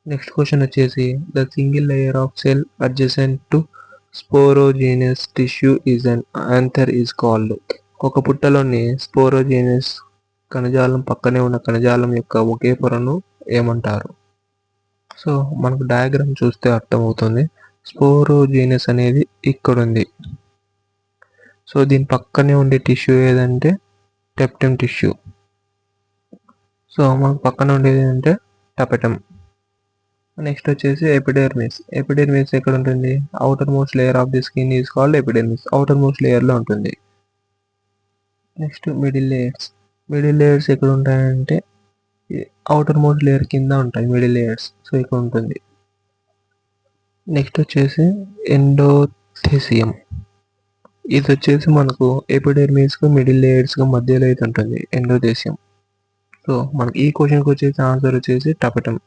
Next question వచ్చేసి the single layer of cell adjacent to sporogenous tissue is an anther is called. ఒక పుట్టలోని స్పోరోజీనియస్ కణజాలం పక్కనే ఉన్న కణజాలం యొక్క ఒకే పొరను ఏమంటారు? సో మనకు డయాగ్రామ్ చూస్తే అర్థమవుతుంది. స్పోరోజీనియస్ అనేది ఇక్కడ ఉంది. సో దీని పక్కనే ఉండే టిష్యూ ఏదంటే టెప్టమ్ టిష్యూ. సో మనకు పక్కన ఉండేది ఏంటంటే టపెటమ్. నెక్స్ట్ వచ్చేసి ఎపిడెర్మిస్. ఎపిడెర్మిస్ ఎక్కడ ఉంటుంది? Outer most layer of the skin is called epidermis. Outer most లేయర్లో ఉంటుంది. Next middle layers. Middle layers ఎక్కడ ఉంటాయంటే అవుటర్ మోస్ట్ లేయర్ కింద ఉంటాయి మిడిల్ లేయర్స్. సో ఇక్కడ ఉంటుంది. నెక్స్ట్ వచ్చేసి ఎండోథెసియం. ఇది వచ్చేసి మనకు ఎపిడెర్మిస్కు మిడిల్ లేయర్స్కు మధ్యలో అయితే ఉంటుంది ఎండోథెసియం. సో మనకి ఈ క్వశ్చన్కి వచ్చేసి ఆన్సర్ వచ్చేసి టపెటమ్.